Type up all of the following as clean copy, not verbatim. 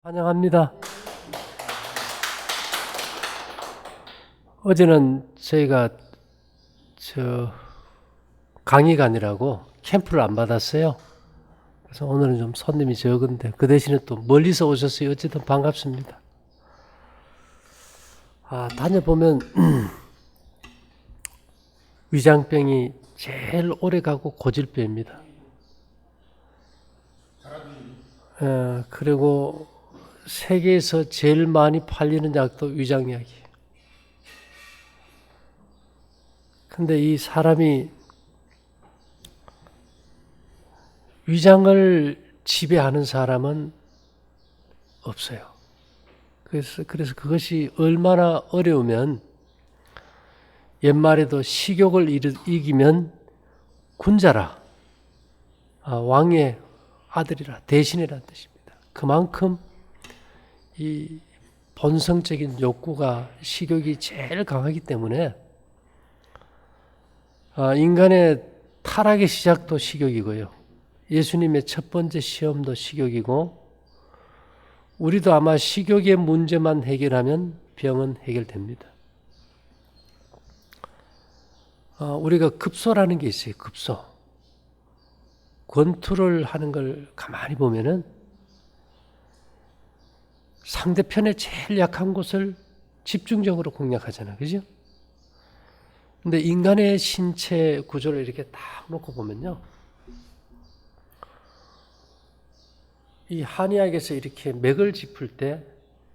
환영합니다. 어제는 저희가 강의관이라고 캠프를 안 받았어요. 그래서 오늘은 좀 손님이 적은데 그 대신에 또 멀리서 오셨어요. 어쨌든 반갑습니다. 다녀보면 위장병이 제일 오래 가고 고질병입니다. 그리고 세계에서 제일 많이 팔리는 약도 위장약이에요. 근데 이 사람이 위장을 지배하는 사람은 없어요. 그래서 그것이 얼마나 어려우면 옛말에도 식욕을 이기면 군자라, 왕의 아들이라, 대신이라는 뜻입니다. 그만큼 이 본성적인 욕구가 식욕이 제일 강하기 때문에 인간의 타락의 시작도 식욕이고요. 예수님의 첫 번째 시험도 식욕이고 우리도 아마 식욕의 문제만 해결하면 병은 해결됩니다. 우리가 급소라는 게 있어요. 급소. 권투를 하는 걸 가만히 보면은 상대편의 제일 약한 곳을 집중적으로 공략하잖아요. 그죠? 근데 인간의 신체 구조를 이렇게 딱 놓고 보면요. 이 한의학에서 이렇게 맥을 짚을 때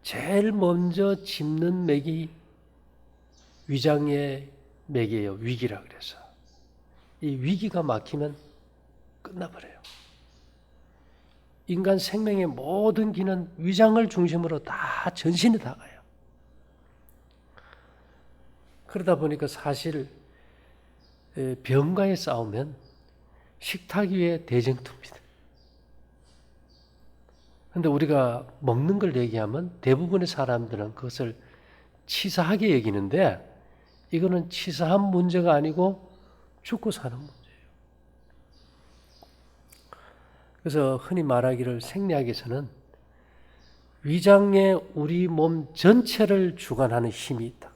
제일 먼저 짚는 맥이 위장의 맥이에요. 위기라 그래서. 이 위기가 막히면 끝나버려요. 인간 생명의 모든 기는 위장을 중심으로 다 전신에 다 가요. 그러다 보니까 사실 병과의 싸우면 식탁 위에 대쟁투입니다. 그런데 우리가 먹는 걸 얘기하면 대부분의 사람들은 그것을 치사하게 여기는데 이거는 치사한 문제가 아니고 죽고 사는 문제예요. 그래서 흔히 말하기를 생리학에서는 위장에 우리 몸 전체를 주관하는 힘이 있다.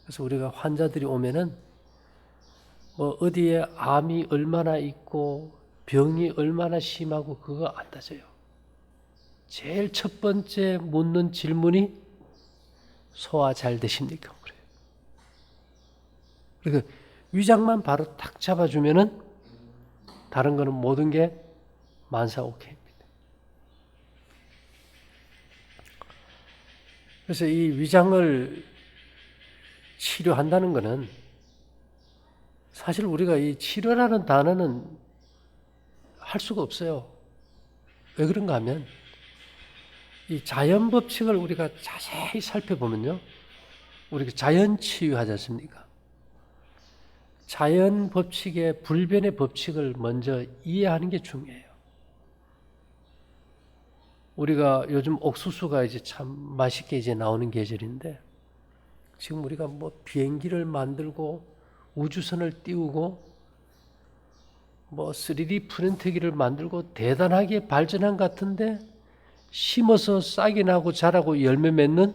그래서 우리가 환자들이 오면은 어디에 암이 얼마나 있고 병이 얼마나 심하고 그거 안 따져요. 제일 첫 번째 묻는 질문이 소화 잘 되십니까? 그래요. 그러니까 위장만 바로 딱 잡아주면은 다른 거는 모든 게 만사오케이입니다. 그래서 이 위장을 치료한다는 것은 사실 우리가 이 치료라는 단어는 할 수가 없어요. 왜 그런가 하면 이 자연 법칙을 우리가 자세히 살펴보면요. 우리가 자연 치유하지 않습니까? 자연 법칙의 불변의 법칙을 먼저 이해하는 게 중요해요. 우리가 요즘 옥수수가 이제 참 맛있게 이제 나오는 계절인데 지금 우리가 비행기를 만들고 우주선을 띄우고 3D 프린터기를 만들고 대단하게 발전한 것 같은데 심어서 싹이 나고 자라고 열매 맺는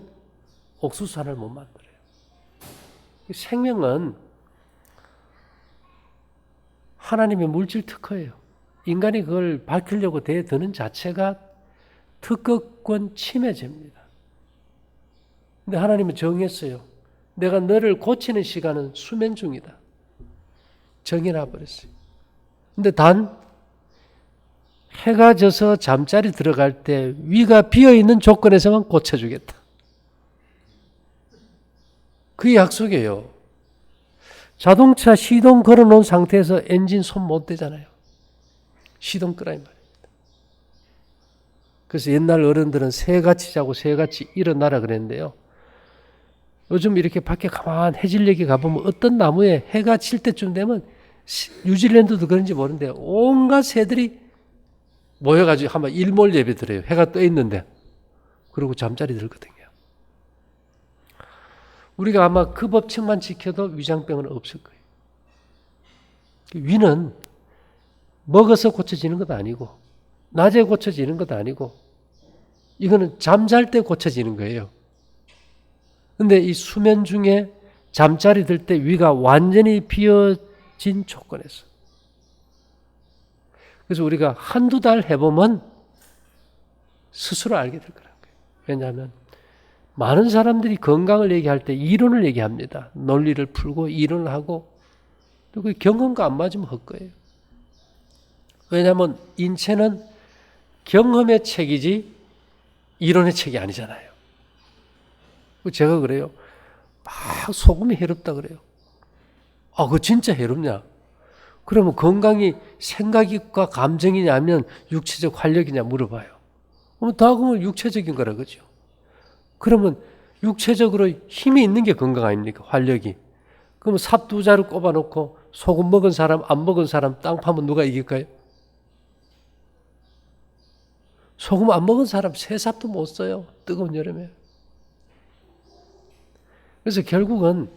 옥수수 하나를 못 만들어요. 생명은 하나님의 물질 특허예요. 인간이 그걸 밝히려고 대드는 자체가 특허권 침해죄입니다. 근데 하나님은 정했어요. 내가 너를 고치는 시간은 수면 중이다. 정해놔 버렸어요. 근데 단 해가 져서 잠자리 들어갈 때 위가 비어있는 조건에서만 고쳐주겠다. 그 약속이에요. 자동차 시동 걸어놓은 상태에서 엔진 손 못 대잖아요. 시동 끄라 이 말입니다. 그래서 옛날 어른들은 새같이 자고 새같이 일어나라 그랬는데요. 요즘 이렇게 밖에 가만 해질녘에 가보면 어떤 나무에 해가 칠 때쯤 되면 뉴질랜드도 그런지 모르는데 온갖 새들이 모여가지고 한번 일몰 예배 드려요. 해가 떠 있는데. 그리고 잠자리 들거든요. 우리가 아마 그 법칙만 지켜도 위장병은 없을 거예요. 위는 먹어서 고쳐지는 것도 아니고 낮에 고쳐지는 것도 아니고 이거는 잠잘 때 고쳐지는 거예요. 근데 이 수면 중에 잠자리 들 때 위가 완전히 비어진 조건에서. 그래서 우리가 한두 달 해보면 스스로 알게 될 거라는 거예요. 왜냐하면 많은 사람들이 건강을 얘기할 때 이론을 얘기합니다. 논리를 풀고 이론을 하고 또 그 경험과 안 맞으면 헛거예요. 왜냐하면 인체는 경험의 책이지 이론의 책이 아니잖아요. 제가 그래요. 막 소금이 해롭다 그래요. 아, 그거 진짜 해롭냐? 그러면 건강이 생각과 감정이냐면 육체적 활력이냐 물어봐요. 그럼 다 그러면 육체적인 거라 그죠. 그러면 육체적으로 힘이 있는 게 건강 아닙니까? 활력이. 그러면 삽 두 자루 꼽아놓고 소금 먹은 사람, 안 먹은 사람 땅 파면 누가 이길까요? 소금 안 먹은 사람 새 삽도 못 써요. 뜨거운 여름에. 그래서 결국은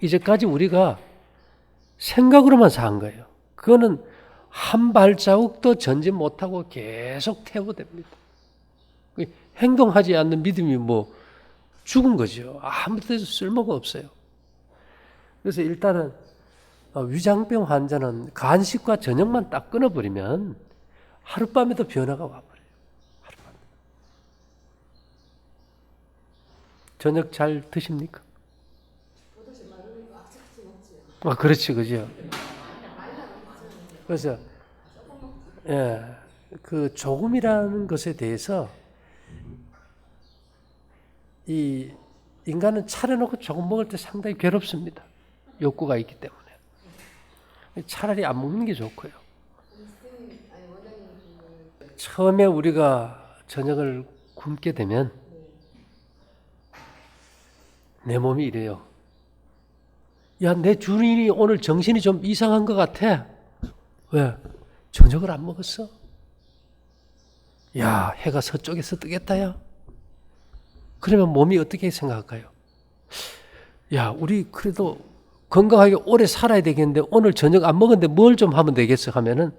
이제까지 우리가 생각으로만 산 거예요. 그거는 한 발자국도 전진 못하고 계속 퇴보됩니다. 행동하지 않는 믿음이 뭐 죽은 거죠. 아무 데도 쓸모가 없어요. 그래서 일단은 위장병 환자는 간식과 저녁만 딱 끊어버리면 하룻밤에도 변화가 와버려요. 하룻밤에. 저녁 잘 드십니까? 아, 그렇지, 그죠. 그래서 예, 그 조금이라는 것에 대해서 이 인간은 차려놓고 조금 먹을 때 상당히 괴롭습니다. 욕구가 있기 때문에. 차라리 안 먹는 게 좋고요. 처음에 우리가 저녁을 굶게 되면 내 몸이 이래요. 야, 내 주인이 오늘 정신이 좀 이상한 것 같아. 왜? 저녁을 안 먹었어? 야, 해가 서쪽에서 뜨겠다, 야. 그러면 몸이 어떻게 생각할까요? 야, 우리 그래도 건강하게 오래 살아야 되겠는데 오늘 저녁 안 먹었는데 뭘 좀 하면 되겠어 하면은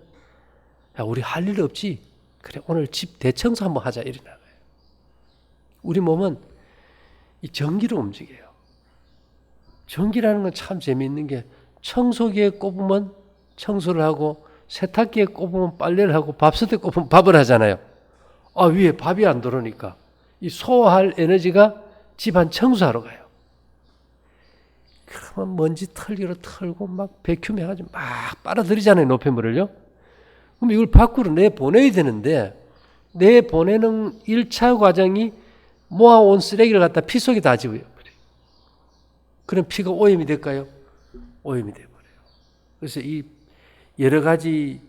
야, 우리 할 일 없지? 그래, 오늘 집 대청소 한번 하자 이러나 거예요. 우리 몸은 이 전기로 움직여요. 전기라는 건 참 재미있는 게 청소기에 꼽으면 청소를 하고 세탁기에 꼽으면 빨래를 하고 밥솥에 꼽으면 밥을 하잖아요. 아, 위에 밥이 안 들어오니까 이 소화할 에너지가 집안 청소하러 가요. 그러면 먼지 털기로 털고 막 백큐미 해가지고 막 빨아들이잖아요, 노폐물을요. 그럼 이걸 밖으로 내보내야 되는데 내보내는 1차 과정이 모아온 쓰레기를 갖다 피 속에 다 집어요. 그럼 피가 오염이 될까요? 오염이 돼버려요. 그래서 이 여러 가지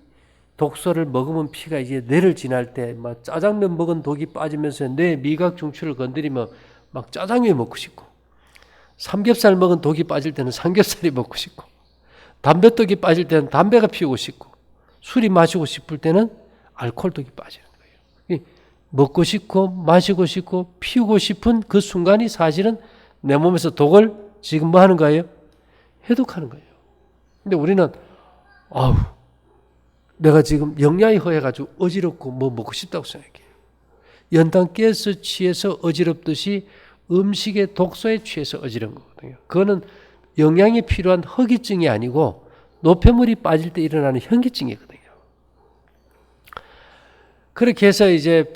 독소를 먹으면 피가 이제 뇌를 지날 때 막 짜장면 먹은 독이 빠지면서 뇌 미각 중추를 건드리면 막 짜장면 먹고 싶고, 삼겹살 먹은 독이 빠질 때는 삼겹살이 먹고 싶고, 담배독이 빠질 때는 담배가 피우고 싶고, 술이 마시고 싶을 때는 알코올 독이 빠지는 거예요. 먹고 싶고 마시고 싶고 피우고 싶은 그 순간이 사실은 내 몸에서 독을 지금 뭐 하는 거예요? 해독하는 거예요. 근데 우리는 아우, 내가 지금 영양이 허해가지고 어지럽고 뭐 먹고 싶다고 생각해요. 연탄 가스 취해서 어지럽듯이 음식의 독소에 취해서 어지러운 거거든요. 그거는 영양이 필요한 허기증이 아니고 노폐물이 빠질 때 일어나는 현기증이거든요. 그렇게 해서 이제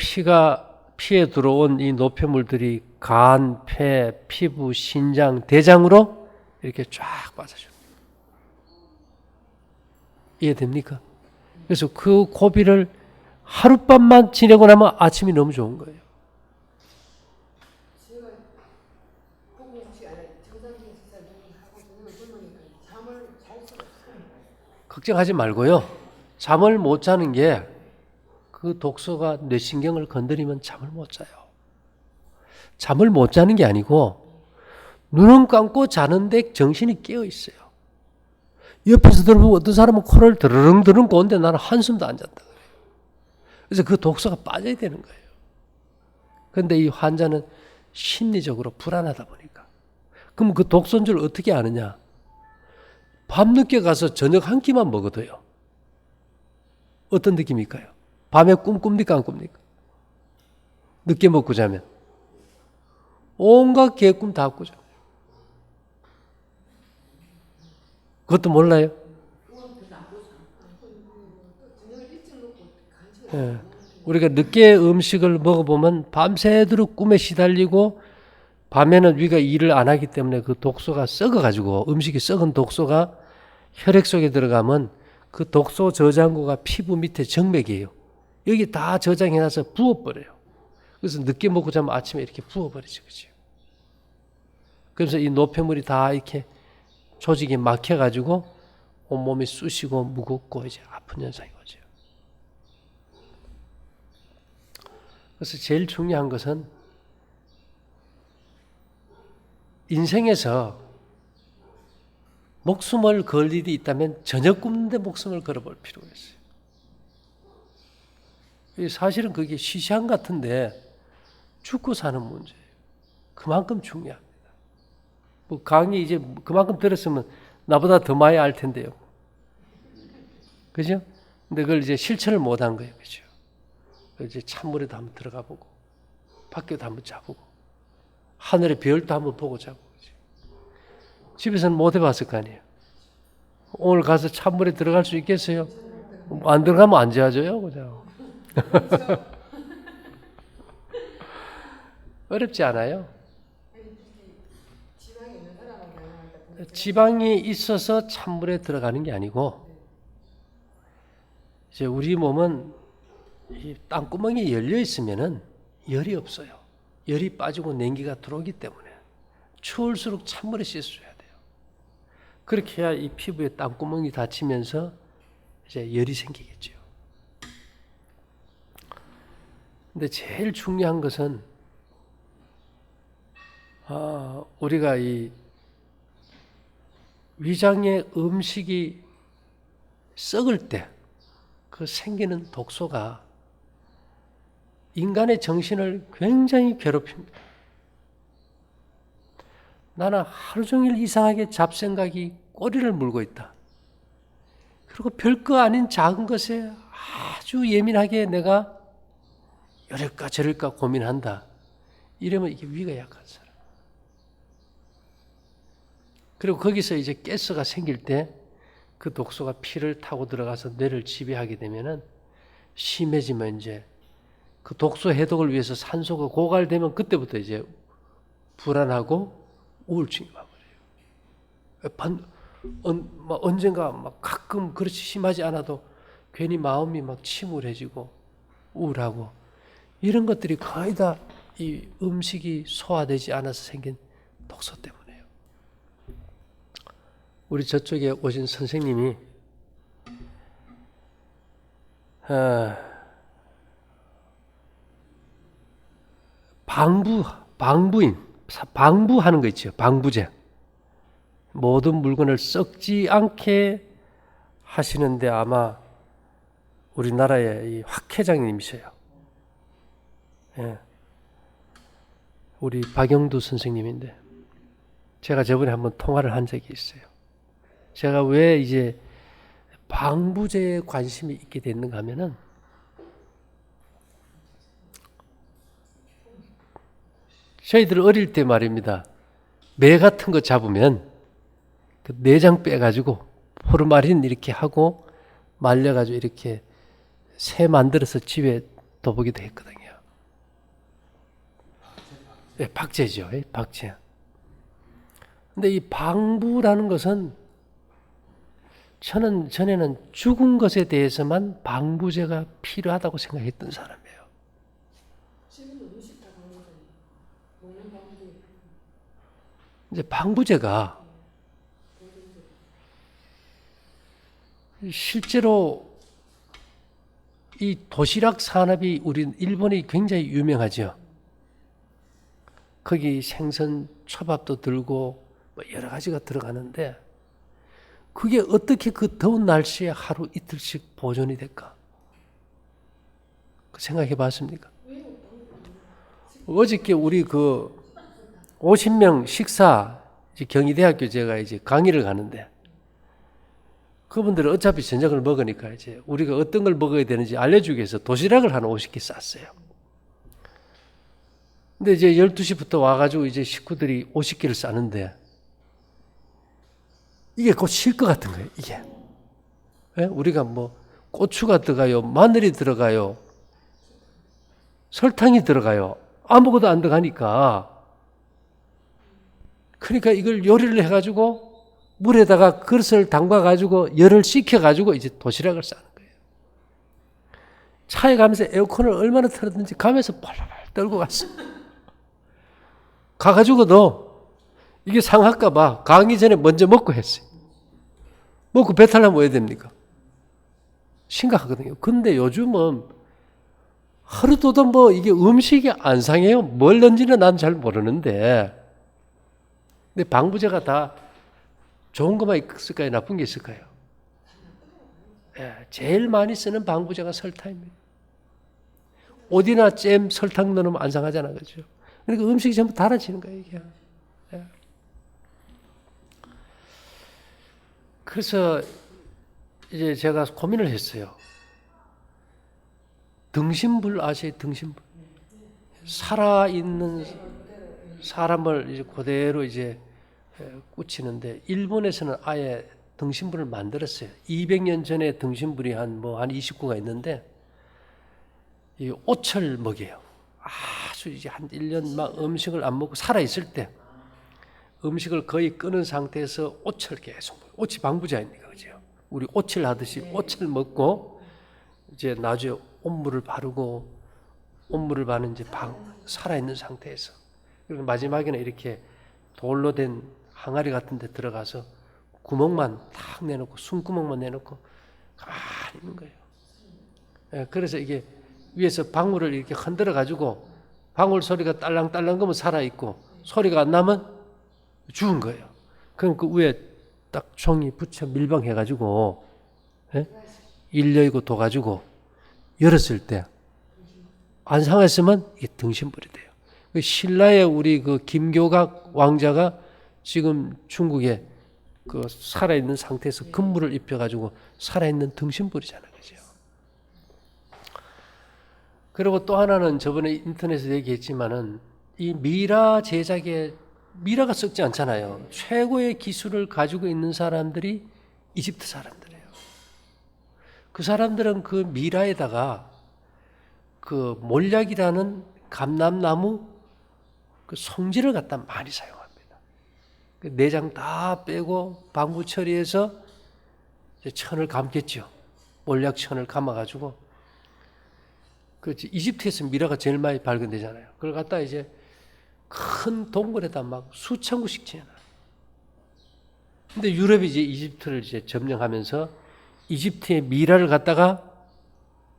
피에 들어온 이 노폐물들이 간, 폐, 피부, 신장, 대장으로 이렇게 쫙 빠져줍니다. 이해됩니까? 그래서 그 고비를 하룻밤만 지내고 나면 아침이 너무 좋은 거예요. 걱정하지 말고요. 잠을 못 자는 게 그 독소가 뇌신경을 건드리면 잠을 못 자요. 잠을 못 자는 게 아니고 눈은 감고 자는데 정신이 깨어 있어요. 옆에서 들어보면 어떤 사람은 코를 드르릉 고는데 나는 한숨도 안 잤다 그래요. 그래서 그 독소가 빠져야 되는 거예요. 그런데 이 환자는 심리적으로 불안하다 보니까. 그럼 그 독소인 줄 어떻게 아느냐? 밤늦게 가서 저녁 한 끼만 먹어도요. 어떤 느낌일까요? 밤에 꿈 꿉니까 안 꿉니까? 늦게 먹고 자면. 온갖 계획꿈 다 꾸죠. 그것도 몰라요? 예. 우리가 늦게 음식을 먹어보면 밤새도록 꿈에 시달리고 밤에는 위가 일을 안 하기 때문에 그 독소가 썩어가지고 음식이 썩은 독소가 혈액 속에 들어가면 그 독소 저장고가 피부 밑에 정맥이에요. 여기 다 저장해놔서 부어버려요. 그래서 늦게 먹고 자면 아침에 이렇게 부어버리죠. 그죠? 그래서 이 노폐물이 다 이렇게 조직이 막혀가지고 온몸이 쑤시고 무겁고 이제 아픈 현상이 오죠. 그래서 제일 중요한 것은 인생에서 목숨을 걸 일이 있다면 저녁 굶는데 목숨을 걸어볼 필요가 있어요. 사실은 그게 시시한 같은데 죽고 사는 문제예요. 그만큼 중요합니다. 뭐 강의 이제 그만큼 들었으면 나보다 더 많이 알 텐데요. 그죠? 근데 그걸 이제 실천을 못 한 거예요. 그죠? 이제 찬물에도 한번 들어가 보고, 밖에도 한번 자보고, 하늘의 별도 한번 보고 자고. 그죠? 집에서는 못 해봤을 거 아니에요. 오늘 가서 찬물에 들어갈 수 있겠어요? 안 들어가면 안 자줘요. 그죠? 어렵지 않아요? 지방이 있어서 찬물에 들어가는 게 아니고, 이제 우리 몸은 이 땅구멍이 열려 있으면은 열이 없어요. 열이 빠지고 냉기가 들어오기 때문에 추울수록 찬물에 씻어줘야 돼요. 그렇게 해야 이 피부에 땅구멍이 닫히면서 이제 열이 생기겠죠. 근데 제일 중요한 것은 우리가 이 위장의 음식이 썩을 때 그 생기는 독소가 인간의 정신을 굉장히 괴롭힙니다. 나는 하루 종일 이상하게 잡생각이 꼬리를 물고 있다. 그리고 별거 아닌 작은 것에 아주 예민하게 내가 이럴까 저럴까 고민한다. 이러면 이게 위가 약한 사람. 그리고 거기서 이제 가스가 생길 때 그 독소가 피를 타고 들어가서 뇌를 지배하게 되면은 심해지면 이제 그 독소 해독을 위해서 산소가 고갈되면 그때부터 이제 불안하고 우울증이 와버려요. 언젠가 막 가끔 그렇지 심하지 않아도 괜히 마음이 막 침울해지고 우울하고 이런 것들이 거의 다 이 음식이 소화되지 않아서 생긴 독소 때문에요. 우리 저쪽에 오신 선생님이 방부하는 거 있죠. 방부제. 모든 물건을 썩지 않게 하시는데 아마 우리나라의 이 확 회장님이세요. 예. 우리 박영두 선생님인데 제가 저번에 한번 통화를 한 적이 있어요. 제가 왜 이제 방부제에 관심이 있게 됐는가 하면은 저희들 어릴 때 말입니다. 매 같은 거 잡으면 그 내장 빼가지고 포르마린 이렇게 하고 말려가지고 이렇게 새 만들어서 집에 둬보기도 했거든요. 네, 박제죠. 박제. 근데 이 방부라는 것은 저는 전에는 죽은 것에 대해서만 방부제가 필요하다고 생각했던 사람이에요. 이제 방부제가 실제로 이 도시락 산업이 우리 일본이 굉장히 유명하죠. 거기 생선 초밥도 들고 뭐 여러 가지가 들어가는데 그게 어떻게 그 더운 날씨에 하루 이틀씩 보존이 될까? 그 생각해 봤습니까? 어저께 우리 그 50명 식사 경희대학교 제가 이제 강의를 가는데 그분들은 어차피 저녁을 먹으니까 이제 우리가 어떤 걸 먹어야 되는지 알려주기 위해서 도시락을 한 50개 쌌어요. 근데 이제 12시부터 와가지고 이제 식구들이 50개를 싸는데 이게 곧 실 것 같은 거예요, 이게. 예? 우리가 뭐 고추가 들어가요, 마늘이 들어가요, 설탕이 들어가요. 아무것도 안 들어가니까. 그러니까 이걸 요리를 해가지고 물에다가 그릇을 담가가지고 열을 식혀가지고 이제 도시락을 싸는 거예요. 차에 가면서 에어컨을 얼마나 틀었든지 가면서 펄펄 떨고 갔어. 가가지고도 이게 상할까봐 가기 전에 먼저 먹고 했어요. 먹고 배탈 나면 왜 됩니까? 심각하거든요. 근데 요즘은 하루도도 뭐 이게 음식이 안 상해요. 뭘 넣는지는 난 잘 모르는데. 근데 방부제가 다 좋은 것만 있을까요? 나쁜 게 있을까요? 예, 제일 많이 쓰는 방부제가 설탕입니다. 오디나 잼 설탕 넣으면 안 상하잖아, 그죠? 그러니까 음식이 전부 달아지는 거예요, 이게. 예. 그래서 이제 제가 고민을 했어요. 등신불 아세요? 등신불. 살아있는 사람을 이제 그대로 이제 꽂히는데 일본에서는 아예 등신불을 만들었어요. 200년 전에 등신불이 한 29가 있는데 이 오철 먹이에요. 아주 이제 한 1년 막 음식을 안 먹고 살아 있을 때 음식을 거의 끊은 상태에서 오철 계속 먹어요. 오치 방부제 아닙니까, 그죠? 우리 오철 하듯이 오철 먹고 이제 나중에 온물을 바르고 온물을 바르는 이제 살아 있는 상태에서 그리고 마지막에는 이렇게 돌로 된 항아리 같은 데 들어가서 구멍만 탁 내놓고 숨구멍만 내놓고 가만히 있는 거예요. 예, 그래서 이게 위에서 방울을 이렇게 흔들어 가지고 방울 소리가 딸랑딸랑 거면 살아있고 소리가 안 나면 죽은 거예요. 그럼 그 위에 딱 종이 붙여 밀봉해 가지고 예? 일여이고 둬 가지고 열었을 때 안 상했으면 이게 등신불이 돼요. 신라의 우리 그 김교각 왕자가 지금 중국에 그 살아있는 상태에서 금물을 입혀가지고 살아있는 등신불이잖아요. 그죠? 그리고 또 하나는 저번에 인터넷에 얘기했지만은 이 미라 제작에 미라가 썩지 않잖아요. 최고의 기술을 가지고 있는 사람들이 이집트 사람들이에요. 그 사람들은 그 미라에다가 그 몰약이라는 감람나무 그 송지를 갖다 많이 사용합니다. 그 내장 다 빼고 방부 처리해서 천을 감겠죠. 몰약 천을 감아가지고 그 이집트에서 미라가 제일 많이 발견되잖아요. 그걸 갖다 이제 큰 동굴에다 막 수천 구씩 지어놔요. 근데 유럽이 이제 이집트를 이제 점령하면서 이집트의 미라를 갖다가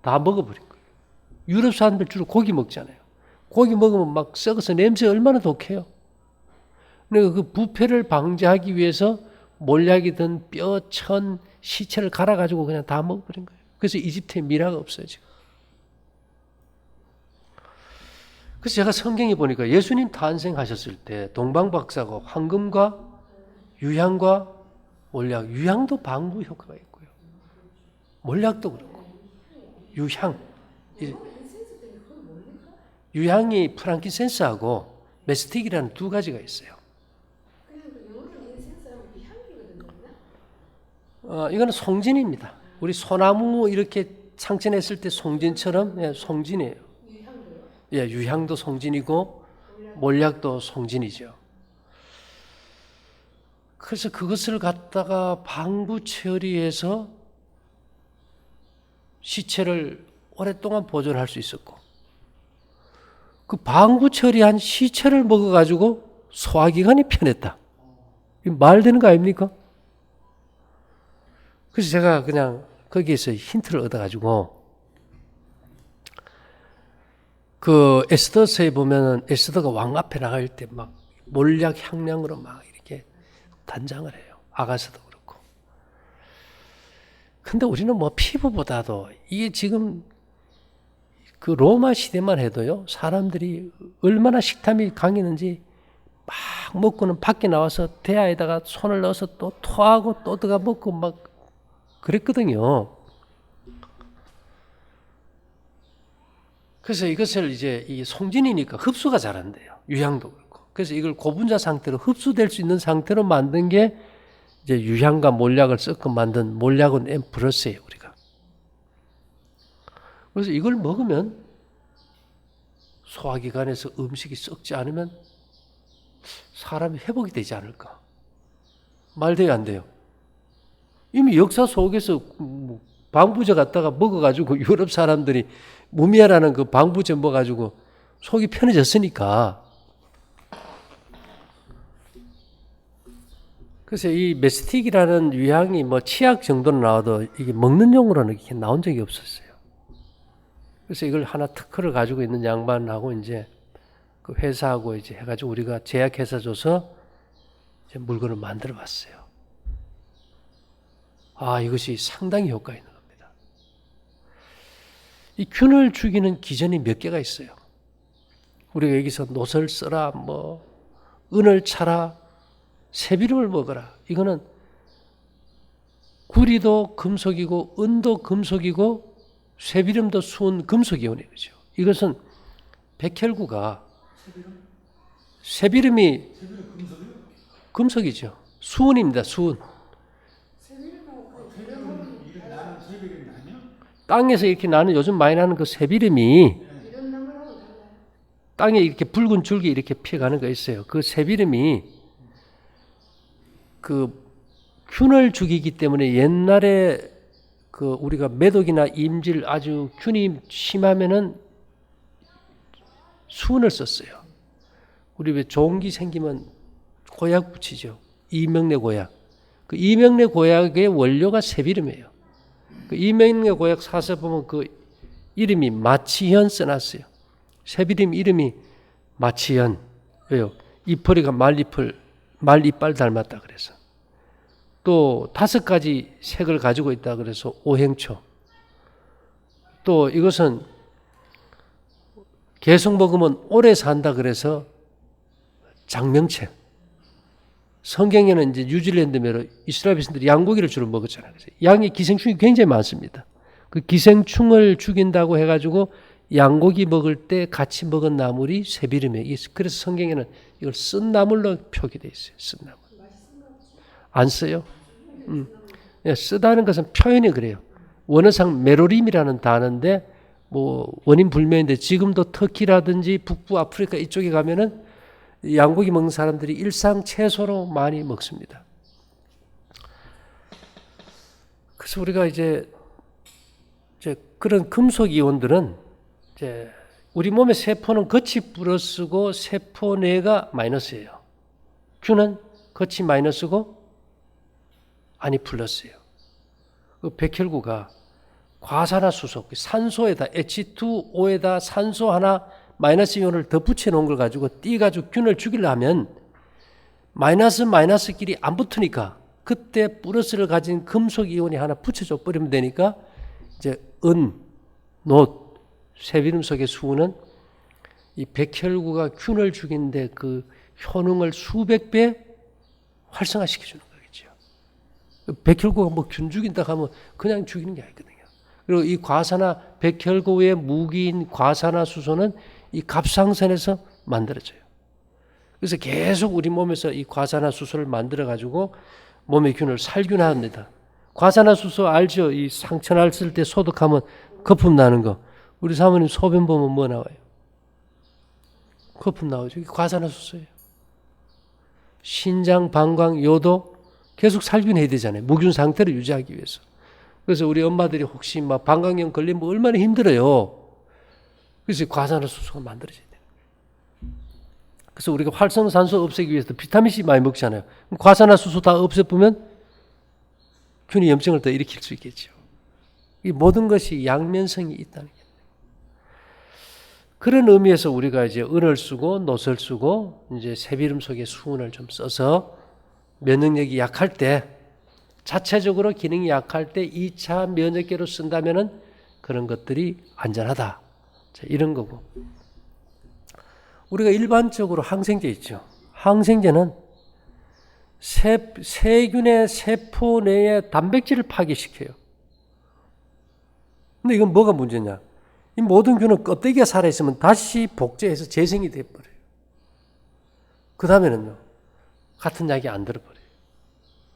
다 먹어버린 거예요. 유럽 사람들 주로 고기 먹잖아요. 고기 먹으면 막 썩어서 냄새 얼마나 독해요. 그러니까 그 부패를 방지하기 위해서 몰약이든 뼈, 천, 시체를 갈아가지고 그냥 다 먹어버린 거예요. 그래서 이집트에 미라가 없어요, 지금. 그래서 제가 성경에 보니까 예수님 탄생하셨을 때 동방박사가 황금과 유향과 몰약, 유향도 방부 효과가 있고요. 몰약도 그렇고, 유향. 유향이 프랑킨센스하고 메스틱이라는 두 가지가 있어요. 이거는 송진입니다. 우리 소나무 이렇게 상처냈을 때 송진처럼 예, 송진이에요. 예, 유향도 송진이고 몰약도 송진이죠. 그래서 그것을 갖다가 방부 처리해서 시체를 오랫동안 보존할 수 있었고 그 방부 처리한 시체를 먹어가지고 소화기관이 편했다. 말 되는 거 아닙니까? 그래서 제가 그냥 거기에서 힌트를 얻어가지고 그 에스더서에 보면은 에스더가 왕 앞에 나갈 때 막 몰약 향량으로 막 이렇게 단장을 해요. 아가서도 그렇고. 근데 우리는 뭐 피부보다도 이게 지금 그 로마 시대만 해도요, 사람들이 얼마나 식탐이 강했는지 막 먹고는 밖에 나와서 대야에다가 손을 넣어서 또 토하고 또 들어가 먹고 막 그랬거든요. 그래서 이것을 이제 이 송진이니까 흡수가 잘 안 돼요. 유향도 그렇고. 그래서 이걸 고분자 상태로 흡수될 수 있는 상태로 만든 게 이제 유향과 몰약을 섞어 만든 몰약은 M 플러스예요, 우리가. 그래서 이걸 먹으면 소화기관에서 음식이 썩지 않으면 사람이 회복이 되지 않을까? 말 돼요, 안 돼요? 이미 역사 속에서 방부제 갖다가 먹어가지고 유럽 사람들이 무미아라는 그 방부제 먹어가지고 속이 편해졌으니까. 그래서 이 메스틱이라는 유향이 뭐 치약 정도는 나와도 이게 먹는 용으로는 이렇게 나온 적이 없었어요. 그래서 이걸 하나 특허를 가지고 있는 양반하고 이제 그 회사하고 이제 해가지고 우리가 제약회사 줘서 이제 물건을 만들어 봤어요. 아, 이것이 상당히 효과 있는 겁니다. 이 균을 죽이는 기전이 몇 개가 있어요. 우리가 여기서 노설 써라, 뭐 은을 차라, 새비름을 먹어라. 이거는 구리도 금속이고 은도 금속이고 새비름도 수은 금속이온이죠. 이것은 백혈구가 새비름이 금속이죠. 수은입니다. 수은. 땅에서 이렇게 나는 요즘 많이 나는 그 새비름이 땅에 이렇게 붉은 줄기 이렇게 피어가는 거 있어요. 그 새비름이 그 균을 죽이기 때문에 옛날에 그 우리가 매독이나 임질 아주 균이 심하면은 수은을 썼어요. 우리 왜 종기 생기면 고약 붙이죠. 이명래 고약. 그 이명래 고약의 원료가 새비름이에요. 그 이명래 고약 사서 보면 그 이름이 마치현 써놨어요. 새비름 이름이 마치현. 왜요? 이파리가 말이빨 닮았다 그래서. 또 5가지 색을 가지고 있다 그래서 오행초. 또 이것은 계속 먹으면 오래 산다 그래서 장명채. 성경에는 이제 뉴질랜드면으로 이스라엘 백성들이 양고기를 주로 먹었잖아요. 그래서 양의 기생충이 굉장히 많습니다. 그 기생충을 죽인다고 해가지고 양고기 먹을 때 같이 먹은 나물이 새비름이에요. 그래서 성경에는 이걸 쓴 나물로 표기되어 있어요. 쓴 나물. 안 써요? 쓰다는 것은 표현이 그래요. 원어상 메로림이라는 단어인데 뭐 원인 불명인데 지금도 터키라든지 북부 아프리카 이쪽에 가면은 양고기 먹는 사람들이 일상 채소로 많이 먹습니다. 그래서 우리가 이제 그런 금속 이온들은 이제 우리 몸의 세포는 겉이 플러스고 세포 내가 마이너스예요. 균은 겉이 마이너스고 안이 플러스예요. 그 백혈구가 과산화수소, 산소에다 H2O에다 산소 하나 마이너스 이온을 더 붙여놓은 걸 가지고 띄가지고 균을 죽이려면 마이너스끼리 안 붙으니까 그때 플러스를 가진 금속 이온이 하나 붙여줘 버리면 되니까 이제 은, 놋, 새비름 속의 수은은 이 백혈구가 균을 죽이는데 그 효능을 수백 배 활성화시켜주는 거겠죠. 백혈구가 뭐 균 죽인다 하면 그냥 죽이는 게 아니거든요. 그리고 이 백혈구의 무기인 과산화수소는 이 갑상선에서 만들어져요. 그래서 계속 우리 몸에서 이 과산화수소를 만들어가지고 몸의 균을 살균합니다. 과산화수소 알죠? 이 상처 났을 때 소독하면 거품 나는 거. 우리 사모님 소변 보면 뭐 나와요? 거품 나오죠. 이게 과산화수소예요. 신장, 방광, 요도 계속 살균해야 되잖아요. 무균 상태를 유지하기 위해서. 그래서 우리 엄마들이 혹시 막 방광염 걸리면 얼마나 힘들어요. 그래서 과산화수소가 만들어져야 돼요. 그래서 우리가 활성산소 없애기 위해서 비타민C 많이 먹잖아요. 과산화수소 다 없애보면 균이 염증을 더 일으킬 수 있겠죠. 이 모든 것이 양면성이 있다는 거예요. 그런 의미에서 우리가 이제 은을 쓰고 놋을 쓰고 이제 새비름 속에 수은을 좀 써서 면역력이 약할 때 자체적으로 기능이 약할 때 2차 면역계로 쓴다면은 그런 것들이 안전하다. 이런 거고. 우리가 일반적으로 항생제 있죠. 항생제는 세균의 세포 내에 단백질을 파괴시켜요. 근데 이건 뭐가 문제냐? 이 모든 균은 껍데기가 살아있으면 다시 복제해서 재생이 돼버려요. 그 다음에는요, 같은 약이 안 들어버려요.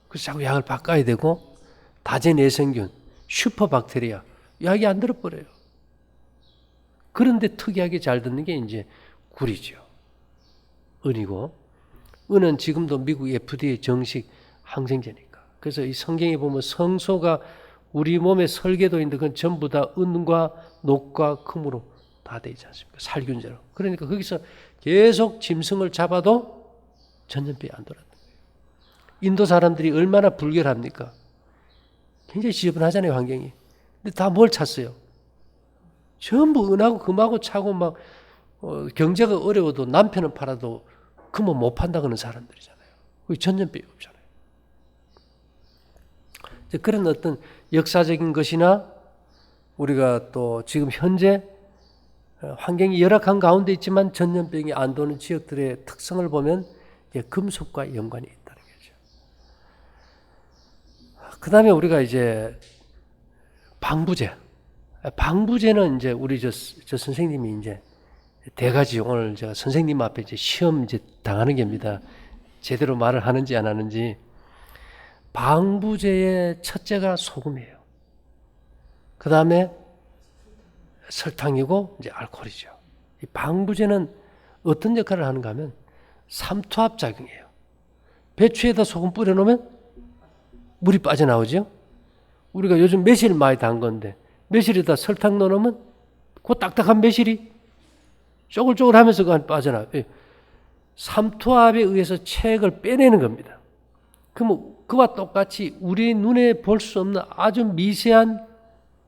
그래서 자꾸 약을 바꿔야 되고, 다제내성균, 슈퍼박테리아, 약이 안 들어버려요. 그런데 특이하게 잘 듣는 게 이제 굴이죠. 은이고, 은은 지금도 미국 FDA 정식 항생제니까. 그래서 이 성경에 보면 성소가 우리 몸에 설계도 있는데 그건 전부 다 은과 녹과 금으로 다 되어 있지 않습니까? 살균제로. 그러니까 거기서 계속 짐승을 잡아도 전염병이 안 돌았던 거예요. 인도 사람들이 얼마나 불결합니까? 굉장히 지저분하잖아요, 환경이. 근데 다 뭘 찾어요? 전부 은하고 금하고 차고 막 경제가 어려워도 남편은 팔아도 금은 못 판다 그러는 사람들이잖아요. 거기 전염병이 없잖아요. 그런 어떤 역사적인 것이나 우리가 또 지금 현재 환경이 열악한 가운데 있지만 전염병이 안 도는 지역들의 특성을 보면 금속과 연관이 있다는 거죠. 그 다음에 우리가 이제 방부제. 방부제는 이제 우리 저 선생님이 이제 대가지 오늘 제가 선생님 앞에 이제 시험 이제 당하는 겁니다. 제대로 말을 하는지 안 하는지. 방부제의 첫째가 소금이에요. 그 다음에 설탕이고 이제 알코올이죠. 이 방부제는 어떤 역할을 하는가 하면 삼투압 작용이에요. 배추에다 소금 뿌려놓으면 물이 빠져나오죠. 우리가 요즘 매실 많이 담건데 매실에다 설탕 넣어놓으면 그 딱딱한 매실이 쪼글쪼글하면서 그 안에 빠져나와요. 삼투압에 의해서 체액을 빼내는 겁니다. 그럼 그와 똑같이 우리 눈에 볼 수 없는 아주 미세한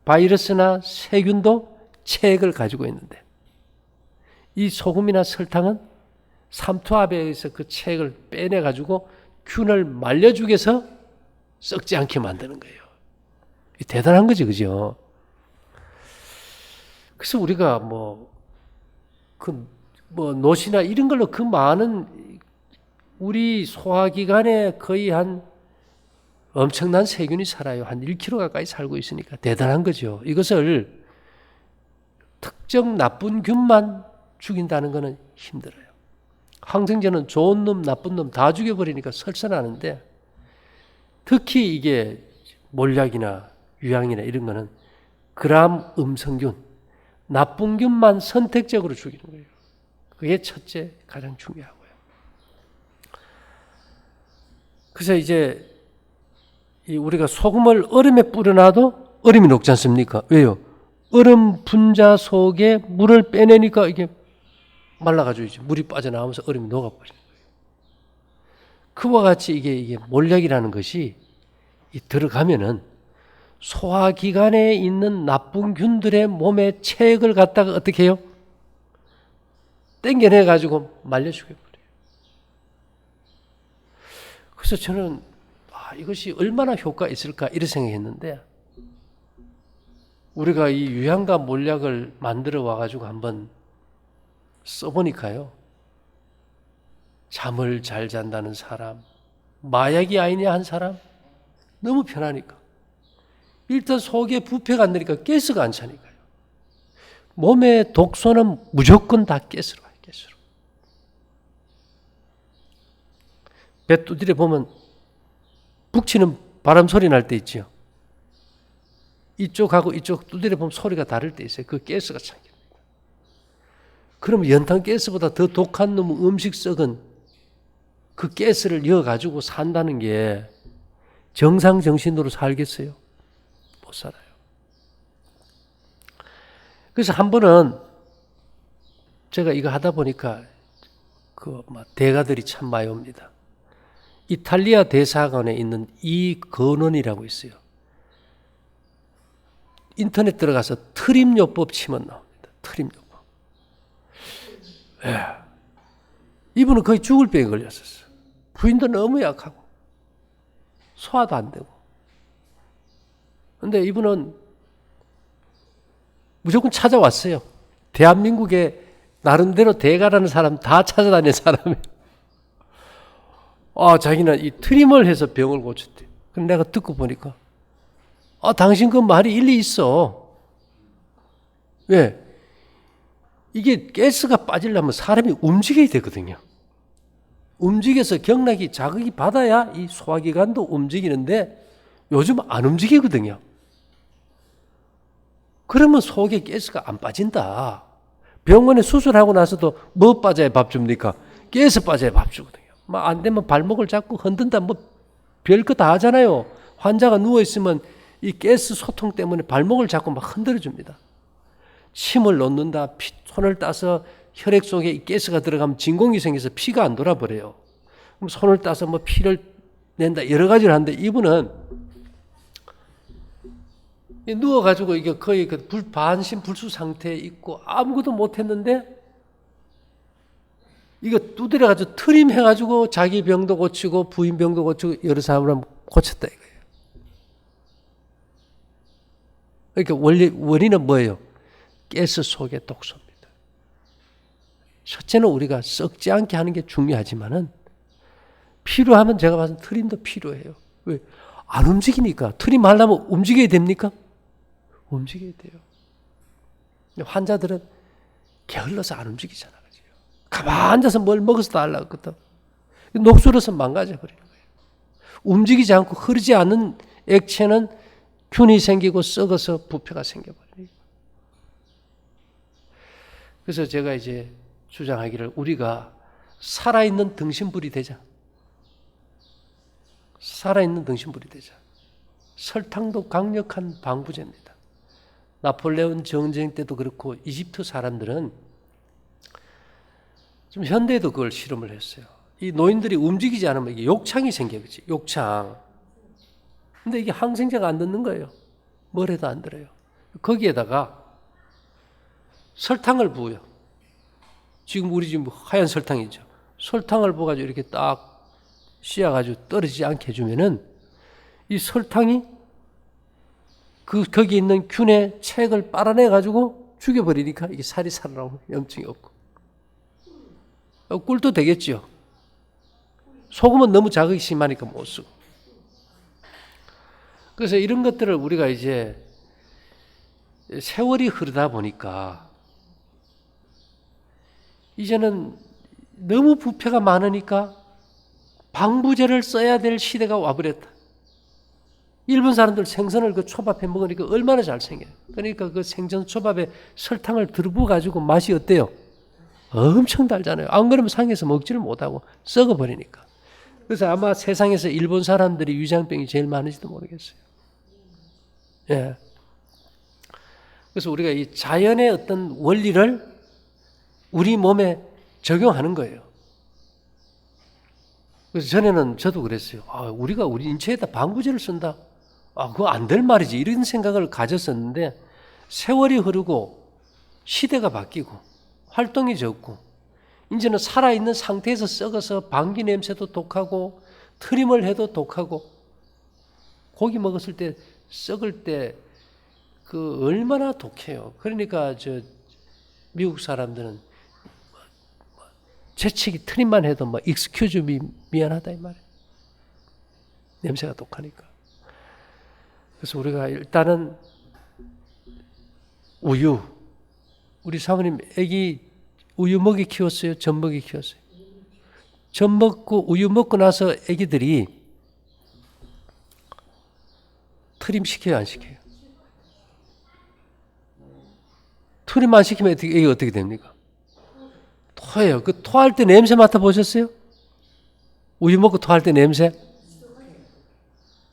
바이러스나 세균도 체액을 가지고 있는데 이 소금이나 설탕은 삼투압에 의해서 그 체액을 빼내가지고 균을 말려주기 위해서 썩지 않게 만드는 거예요. 대단한 거지, 그죠? 그래서 우리가 노시나 이런 걸로 그 많은 우리 소화기관에 거의 한 엄청난 세균이 살아요. 한 1kg 가까이 살고 있으니까 대단한 거죠. 이것을 특정 나쁜 균만 죽인다는 것은 힘들어요. 항생제는 좋은 놈, 나쁜 놈 다 죽여버리니까 설사나는데 특히 이게 몰약이나 유향이나 이런 거는 그람 음성균, 나쁜 균만 선택적으로 죽이는 거예요. 그게 첫째 가장 중요하고요. 그래서 이제 우리가 소금을 얼음에 뿌려놔도 얼음이 녹지 않습니까? 왜요? 얼음 분자 속에 물을 빼내니까 이게 말라가지고 이제 물이 빠져나오면서 얼음이 녹아버리는 거예요. 그와 같이 이게 몰약이라는 것이 들어가면은 소화기관에 있는 나쁜 균들의 몸에 체액을 갖다가 어떻게 해요? 땡겨내가지고 말려 죽여버려요. 그래서 저는 이것이 얼마나 효과가 있을까 이런 생각했는데 우리가 이 유향과 몰약을 만들어 와가지고 한번 써보니까요. 잠을 잘 잔다는 사람, 마약이 아니냐 한 사람 너무 편하니까. 일단 속에 부패가 안 되니까 가스가 안 차니까요. 몸의 독소는 무조건 다 가스로 가요. 가스로. 배 두드려 보면 북치는 바람 소리 날 때 있죠. 이쪽하고 이쪽 두드려 보면 소리가 다를 때 있어요. 그 가스가 찬 겁니다. 그러면 연탄 가스보다 더 독한 놈 음식 썩은 그 가스를 이어가지고 산다는 게 정상 정신으로 살겠어요? 못 살아요. 그래서 한 번은 제가 이거 하다 보니까 대가들이 참 많이 옵니다. 이탈리아 대사관에 있는 이건원이라고 있어요. 인터넷 들어가서 트림요법 치면 나옵니다. 트림요법. 이분은 거의 죽을 병에 걸렸었어요. 부인도 너무 약하고 소화도 안 되고. 그런데 이분은 무조건 찾아왔어요. 대한민국에 나름대로 대가라는 사람 다 찾아다니는 사람이에요. 자기는 이 트림을 해서 병을 고쳤대. 근데 내가 듣고 보니까 당신 그 말이 일리 있어. 왜? 이게 가스가 빠지려면 사람이 움직여야 되거든요. 움직여서 경락이 자극이 받아야 이 소화기관도 움직이는데 요즘 안 움직이거든요. 그러면 속에 가스가 안 빠진다. 병원에 수술하고 나서도 뭐 빠져야 밥 줍니까? 가스 빠져야 밥 주거든요. 안 되면 발목을 잡고 흔든다. 뭐 별거 다 하잖아요. 환자가 누워있으면 이 가스 소통 때문에 발목을 잡고 막 흔들어 줍니다. 침을 놓는다. 손을 따서 혈액 속에 이 가스가 들어가면 진공이 생겨서 피가 안 돌아버려요. 그럼 손을 따서 뭐 피를 낸다. 여러 가지를 하는데 이분은 누워가지고 이게 거의 그 반신 불수 상태에 있고 아무것도 못했는데 이거 두드려가지고 트림해가지고 자기 병도 고치고 부인 병도 고치고 여러 사람을 고쳤다 이거예요. 그러니까 원인은 뭐예요? 가스 속의 독소입니다. 첫째는 우리가 썩지 않게 하는 게 중요하지만은 필요하면 제가 봐서 트림도 필요해요. 왜? 안 움직이니까. 트림 하려면 움직여야 됩니까? 움직여야 돼요. 환자들은 게을러서 안 움직이잖아. 그죠? 가만히 앉아서 뭘 먹어서도 하려거든. 녹슬어서 망가져 버리는 거예요. 움직이지 않고 흐르지 않는 액체는 균이 생기고 썩어서 부패가 생겨버리니까. 그래서 제가 이제 주장하기를 우리가 살아있는 등신불이 되자. 살아있는 등신불이 되자. 설탕도 강력한 방부제입니다. 나폴레온 전쟁 때도 그렇고 이집트 사람들은 좀 현대에도 그걸 실험을 했어요. 이 노인들이 움직이지 않으면 이게 욕창이 생겨요. 그치? 욕창. 근데 이게 항생제가 안 듣는 거예요. 뭘 해도 안 들어요. 거기에다가 설탕을 부어요. 지금 우리 집 하얀 설탕이죠. 설탕을 부어가지고 이렇게 딱 씌워가지고 떨어지지 않게 해주면은 이 설탕이 거기 있는 균의 체액을 빨아내가지고 죽여버리니까 이게 살이 살아나고 염증이 없고. 꿀도 되겠죠. 소금은 너무 자극이 심하니까 못 쓰고. 그래서 이런 것들을 우리가 이제 세월이 흐르다 보니까 이제는 너무 부패가 많으니까 방부제를 써야 될 시대가 와버렸다. 일본 사람들 생선을 그 초밥해 먹으니까 얼마나 잘 생겨요. 그러니까 그 생선 초밥에 설탕을 들어 가지고 맛이 어때요? 엄청 달잖아요. 안 그러면 상해서 먹지를 못하고 썩어버리니까. 그래서 아마 세상에서 일본 사람들이 위장병이 제일 많은지도 모르겠어요. 예. 그래서 우리가 이 자연의 어떤 원리를 우리 몸에 적용하는 거예요. 그래서 전에는 저도 그랬어요. 우리가 우리 인체에다 방부제를 쓴다. 그거 안 될 말이지. 이런 생각을 가졌었는데 세월이 흐르고 시대가 바뀌고 활동이 적고 이제는 살아있는 상태에서 썩어서 방귀 냄새도 독하고 트림을 해도 독하고 고기 먹었을 때 썩을 때 그 얼마나 독해요. 그러니까 미국 사람들은 재채기 트림만 해도 막 excuse me 미안하다 이 말이에요. 냄새가 독하니까. 그래서 우리가 일단은 우유, 우리 사모님 애기 우유 먹이 키웠어요? 젖 먹이 키웠어요? 젖 먹고 우유 먹고 나서 애기들이 트림 시켜요, 안 시켜요? 트림 안 시키면 애기 어떻게 됩니까? 토해요. 그 토할 때 냄새 맡아보셨어요? 우유 먹고 토할 때 냄새?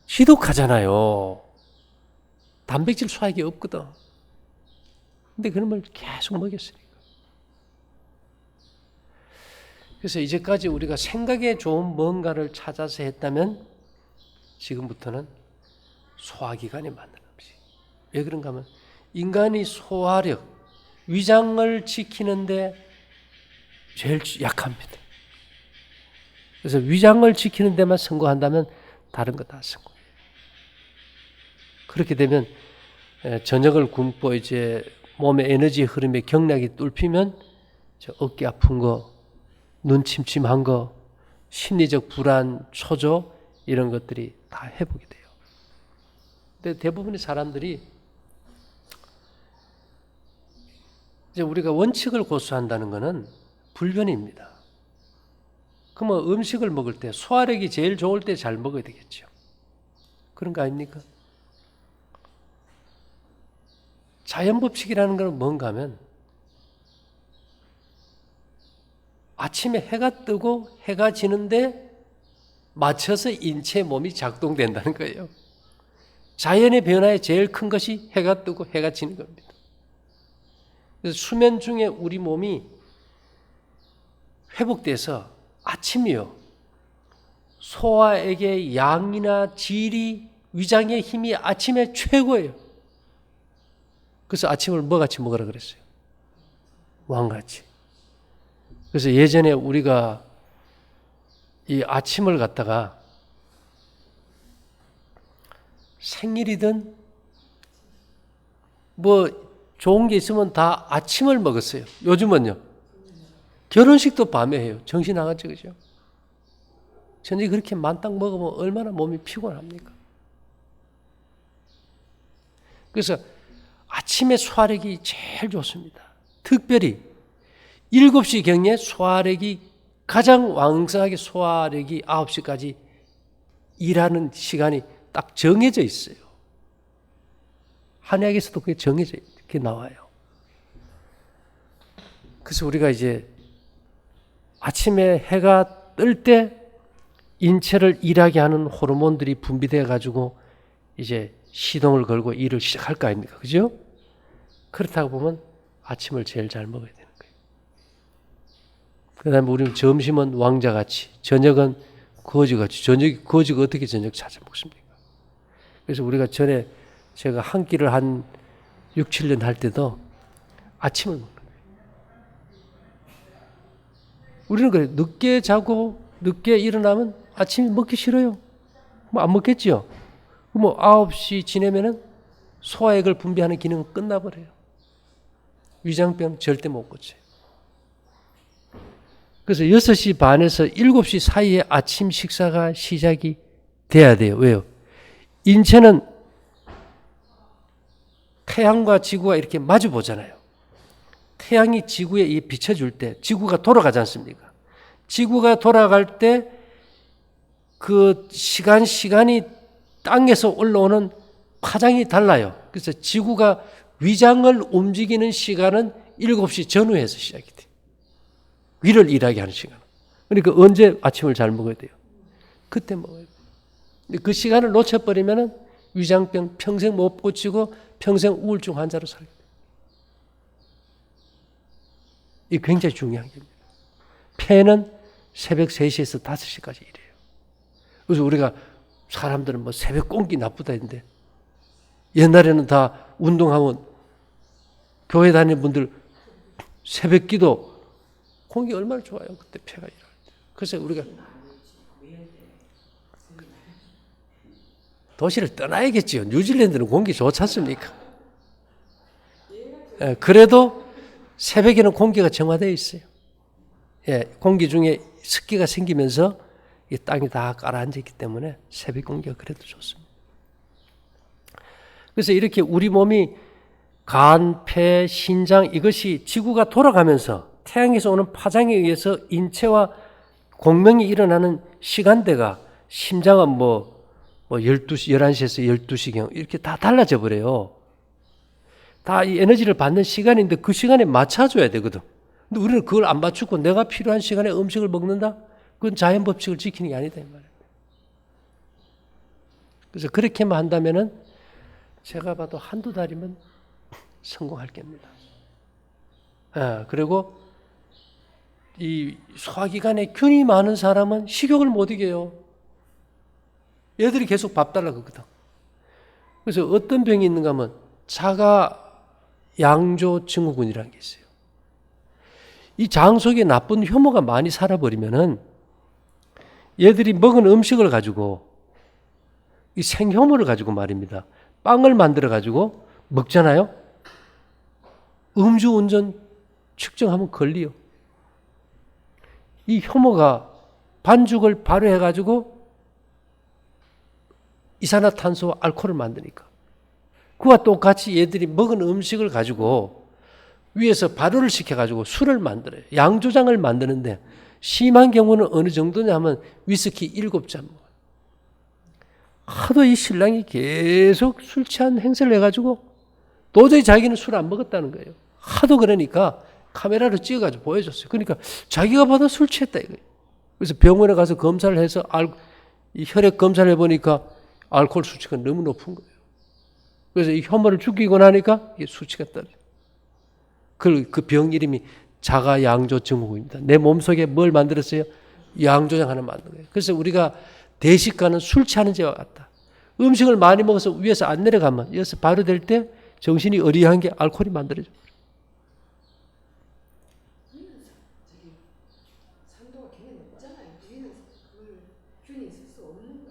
지독하잖아요. 단백질 소화액이 없거든. 근데 그런 걸 계속 먹였으니까. 그래서 이제까지 우리가 생각에 좋은 뭔가를 찾아서 했다면 지금부터는 소화기관에 맞는 음식. 왜 그런가 하면 인간이 소화력, 위장을 지키는데 제일 약합니다. 그래서 위장을 지키는 데만 성공한다면 다른 거 다 성공해요. 그렇게 되면 저녁을 굶고 이제 몸의 에너지 흐름에 경락이 뚫히면 어깨 아픈 거, 눈 침침한 거, 심리적 불안, 초조 이런 것들이 다 회복이 돼요. 근데 대부분의 사람들이 이제 우리가 원칙을 고수한다는 것은 불변입니다. 그러면 음식을 먹을 때 소화력이 제일 좋을 때 잘 먹어야 되겠죠. 그런 거 아닙니까? 자연법칙이라는 것은 뭔가 하면 아침에 해가 뜨고 해가 지는데 맞춰서 인체 몸이 작동된다는 거예요. 자연의 변화에 제일 큰 것이 해가 뜨고 해가 지는 겁니다. 그래서 수면 중에 우리 몸이 회복돼서 아침이요. 소화액의 양이나 질이 위장의 힘이 아침에 최고예요. 그래서 아침을 뭐같이 먹으라 그랬어요? 왕같이. 그래서 예전에 우리가 이 아침을 갖다가 생일이든 뭐 좋은 게 있으면 다 아침을 먹었어요. 요즘은요. 결혼식도 밤에 해요. 정신 나갔죠, 그죠? 저녁에 그렇게 만땅 먹으면 얼마나 몸이 피곤합니까? 그래서 아침에 소화력이 제일 좋습니다. 특별히 7시경에 소화력이 가장 왕성하게 소화력이 9시까지 일하는 시간이 딱 정해져 있어요. 한약에서도 그게 정해져 이렇게 나와요. 그래서 우리가 이제 아침에 해가 뜰 때 인체를 일하게 하는 호르몬들이 분비돼 가지고 이제 시동을 걸고 일을 시작할 거 아닙니까? 그죠? 그렇다고 보면 아침을 제일 잘 먹어야 되는 거예요. 그 다음에 우리는 점심은 왕자같이, 저녁은 거지같이, 거지가 어떻게 저녁 찾아 먹습니까? 그래서 우리가 전에 제가 한 끼를 한 6, 7년 할 때도 아침을 먹는 거예요. 우리는 그래, 늦게 자고 늦게 일어나면 아침이 먹기 싫어요. 뭐 안 먹겠지요? 뭐 9시 지나면은 소화액을 분비하는 기능은 끝나버려요. 위장병 절대 못 고쳐요. 그래서 6시 반에서 7시 사이에 아침 식사가 시작이 돼야 돼요. 왜요? 인체는 태양과 지구가 이렇게 마주 보잖아요. 태양이 지구에 비춰줄 때 지구가 돌아가지 않습니까? 지구가 돌아갈 때 그 시간이 땅에서 올라오는 파장이 달라요. 그래서 지구가 위장을 움직이는 시간은 7시 전후에서 시작이 돼요. 위를 일하게 하는 시간. 그러니까 언제 아침을 잘 먹어야 돼요? 그때 먹어야 돼요. 근데 그 시간을 놓쳐버리면 위장병 평생 못 고치고 평생 우울증 환자로 살게 돼요. 이 굉장히 중요한 겁니다. 폐는 새벽 3시에서 5시까지 일해요. 그래서 우리가 사람들은 뭐 새벽 공기 나쁘다 했는데 옛날에는 다 운동하면 교회 다니는 분들 새벽 기도 공기 얼마나 좋아요. 그때 폐가 일할 때. 그래서 우리가 도시를 떠나야겠지요. 뉴질랜드는 공기 좋지 않습니까? 예, 그래도 새벽에는 공기가 정화되어 있어요. 예, 공기 중에 습기가 생기면서 이 땅이 다 가라앉아 있기 때문에 새벽 공기가 그래도 좋습니다. 그래서 이렇게 우리 몸이 간, 폐, 신장 이것이 지구가 돌아가면서 태양에서 오는 파장에 의해서 인체와 공명이 일어나는 시간대가 심장은 뭐 12시, 11시에서 12시경 이렇게 다 달라져 버려요. 다 이 에너지를 받는 시간인데 그 시간에 맞춰줘야 되거든. 근데 우리는 그걸 안 맞추고 내가 필요한 시간에 음식을 먹는다? 그건 자연 법칙을 지키는 게 아니다 이 말이에요. 그래서 그렇게만 한다면은 제가 봐도 한두 달이면 성공할 겁니다. 그리고 이 소화기관에 균이 많은 사람은 식욕을 못 이겨요. 얘들이 계속 밥 달라고 그러거든. 그래서 어떤 병이 있는가 하면 자가 양조 증후군이라는 게 있어요. 이 장 속에 나쁜 효모가 많이 살아버리면은 얘들이 먹은 음식을 가지고 이 생효모를 가지고 말입니다. 빵을 만들어 가지고 먹잖아요. 음주운전 측정하면 걸리요. 이 효모가 반죽을 발효해 가지고 이산화탄소와 알코올을 만드니까 그와 똑같이 얘들이 먹은 음식을 가지고 위에서 발효를 시켜가지고 술을 만들어요. 양조장을 만드는데 심한 경우는 어느 정도냐 하면 위스키 7잔 먹어요. 하도 이 신랑이 계속 술 취한 행세를 해가지고 도저히 자기는 술 안 먹었다는 거예요. 하도 그러니까 카메라로 찍어가지고 보여줬어요. 그러니까 자기가 봐도 술 취했다 이거예요. 그래서 병원에 가서 검사를 해서 이 혈액 검사를 해보니까 알코올 수치가 너무 높은 거예요. 그래서 이 혐오를 죽이고 나니까 이게 수치가 떨어져요. 그 병 이름이 자가양조 증후군입니다. 내 몸속에 뭘 만들었어요? 양조장 하나 만든 거예요. 그래서 우리가 대식가는 술 취하는 죄와 같다. 음식을 많이 먹어서 위에서 안 내려가면 여기서 발효될 때 정신이 어리한 게 알코올이 만들어져. 산도가 굉장히 높잖아요. 우리는 그걸 균이 있을 수 없는 거.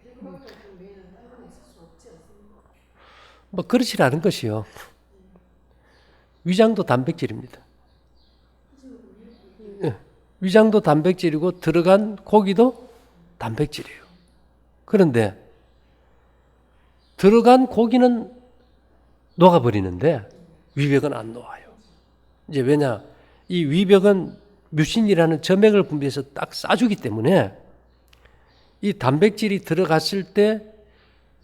헬그박터 균 외에는 다른 애 있을 수 없지 않습니까? 뭐 그렇지 않은 것이요. 위장도 단백질입니다. 위장도 단백질이고 들어간 고기도 단백질이에요. 그런데 들어간 고기는 녹아버리는데 위벽은 안 녹아요. 이제 왜냐? 이 위벽은 뮤신이라는 점액을 분비해서 딱 싸주기 때문에 이 단백질이 들어갔을 때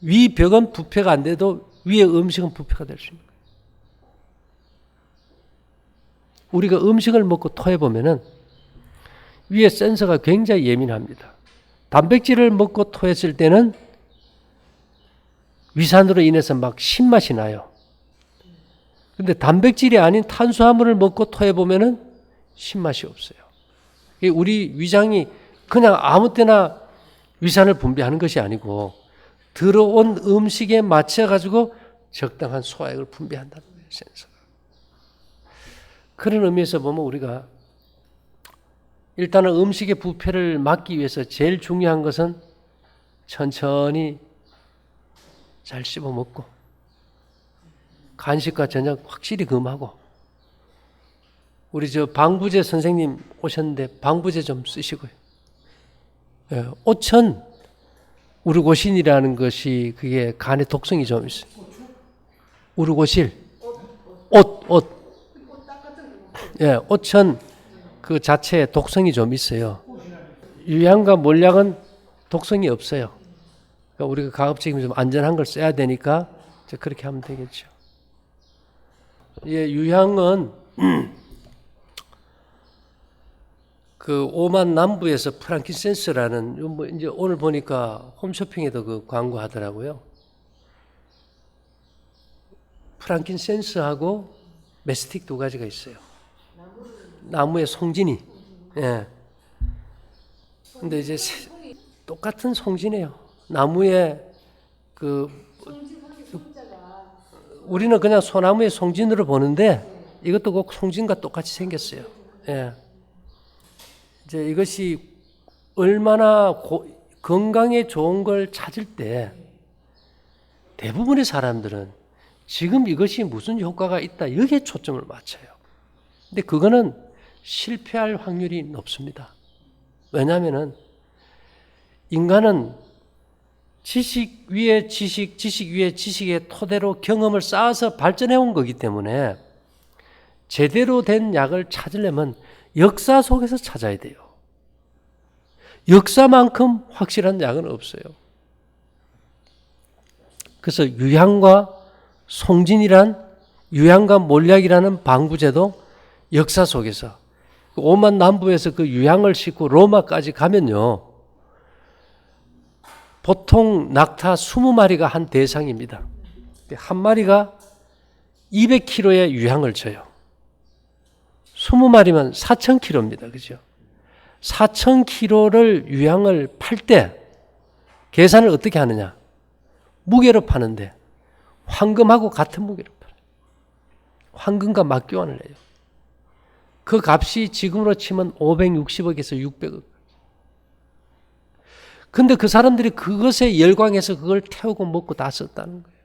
위벽은 부패가 안 돼도 위의 음식은 부패가 될 수 있는 거예요. 우리가 음식을 먹고 토해보면은 위에 센서가 굉장히 예민합니다. 단백질을 먹고 토했을 때는 위산으로 인해서 막 신맛이 나요. 근데 단백질이 아닌 탄수화물을 먹고 토해보면은 신맛이 없어요. 우리 위장이 그냥 아무 때나 위산을 분비하는 것이 아니고 들어온 음식에 맞춰가지고 적당한 소화액을 분비한다는 거예요, 센서가. 그런 의미에서 보면 우리가 일단은 음식의 부패를 막기 위해서 제일 중요한 것은 천천히 잘 씹어 먹고 간식과 저녁 확실히 금하고 우리 방부제 선생님 오셨는데 방부제 좀 쓰시고요. 예, 오천 우르고신이라는 것이 그게 간에 독성이 좀 있어요. 우르고실 옷 예, 오천 그 자체에 독성이 좀 있어요. 유향과 몰약은 독성이 없어요. 그러니까 우리가 가급적이면 좀 안전한 걸 써야 되니까 이제 그렇게 하면 되겠죠. 예, 유향은 그 오만 남부에서 프랑킨센스라는 뭐 이제 오늘 보니까 홈쇼핑에도 그 광고하더라고요. 프랑킨센스하고 메스틱 두 가지가 있어요. 나무의 송진이. 예. 근데 이제 똑같은 송진이에요. 나무의 우리는 그냥 소나무의 송진으로 보는데 이것도 꼭 송진과 똑같이 생겼어요. 예. 이제 이것이 얼마나 건강에 좋은 걸 찾을 때 대부분의 사람들은 지금 이것이 무슨 효과가 있다 여기에 초점을 맞춰요. 근데 그거는 실패할 확률이 높습니다. 왜냐하면은 인간은 지식 위에 지식, 지식 위에 지식의 토대로 경험을 쌓아서 발전해 온 거기 때문에 제대로 된 약을 찾으려면 역사 속에서 찾아야 돼요. 역사만큼 확실한 약은 없어요. 그래서 유향과 송진이란 유향과 몰약이라는 방부제도 역사 속에서 오만 남부에서 그 유향을 싣고 로마까지 가면요. 보통 낙타 20마리가 한 대상입니다. 한 마리가 200kg의 유향을 줘요. 20마리면 4,000kg입니다. 그죠? 4,000kg를 유향을 팔 때 계산을 어떻게 하느냐? 무게로 파는데 황금하고 같은 무게로 팔아요. 황금과 맞교환을 해요. 그 값이 지금으로 치면 560억에서 600억. 근데 그 사람들이 그것에 열광해서 그걸 태우고 먹고 다 썼다는 거예요.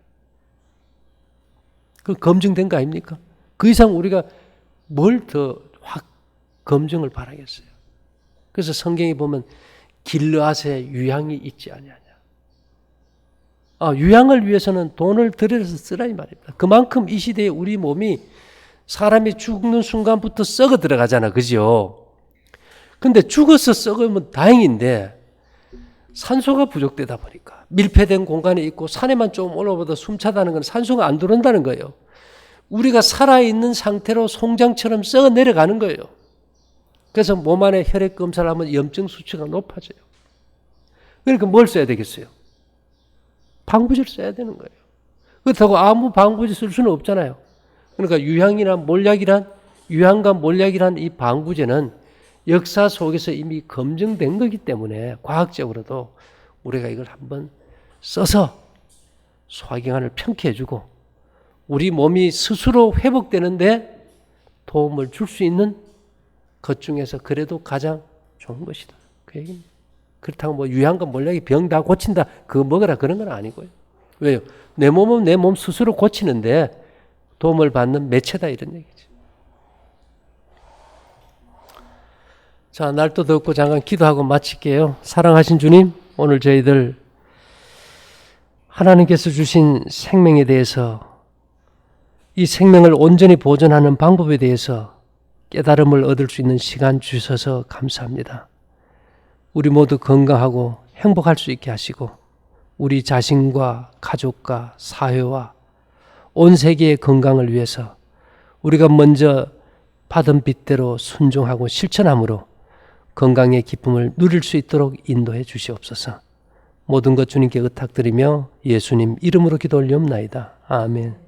그 검증된 거 아닙니까? 그 이상 우리가 뭘 더 확 검증을 바라겠어요. 그래서 성경에 보면 길르앗에 유향이 있지 아니하냐. 유향을 위해서는 돈을 들여서 쓰라 이 말입니다. 그만큼 이 시대에 우리 몸이 사람이 죽는 순간부터 썩어 들어가잖아. 그죠? 근데 죽어서 썩으면 다행인데 산소가 부족되다 보니까 밀폐된 공간에 있고 산에만 좀 올라보다 숨차다는 건 산소가 안 들어온다는 거예요. 우리가 살아있는 상태로 송장처럼 썩어 내려가는 거예요. 그래서 몸 안에 혈액 검사를 하면 염증 수치가 높아져요. 그러니까 뭘 써야 되겠어요? 방부제를 써야 되는 거예요. 그렇다고 아무 방부제 쓸 수는 없잖아요. 그러니까 유향과 몰약이란 이 방부제는 역사 속에서 이미 검증된 거기 때문에 과학적으로도 우리가 이걸 한번 써서 소화기관을 평쾌해주고 우리 몸이 스스로 회복되는데 도움을 줄 수 있는 것 중에서 그래도 가장 좋은 것이다. 그 얘기입니다. 그렇다고 뭐 유향과 몰약이 병 다 고친다 그거 먹으라 그런 건 아니고요. 왜요? 내 몸은 내 몸 스스로 고치는데 도움을 받는 매체다 이런 얘기죠. 자, 날도 덥고 잠깐 기도하고 마칠게요. 사랑하신 주님, 오늘 저희들 하나님께서 주신 생명에 대해서 이 생명을 온전히 보존하는 방법에 대해서 깨달음을 얻을 수 있는 시간 주셔서 감사합니다. 우리 모두 건강하고 행복할 수 있게 하시고 우리 자신과 가족과 사회와 온 세계의 건강을 위해서 우리가 먼저 받은 빛대로 순종하고 실천함으로 건강의 기쁨을 누릴 수 있도록 인도해 주시옵소서. 모든 것 주님께 의탁드리며 예수님 이름으로 기도 올리옵나이다. 아멘.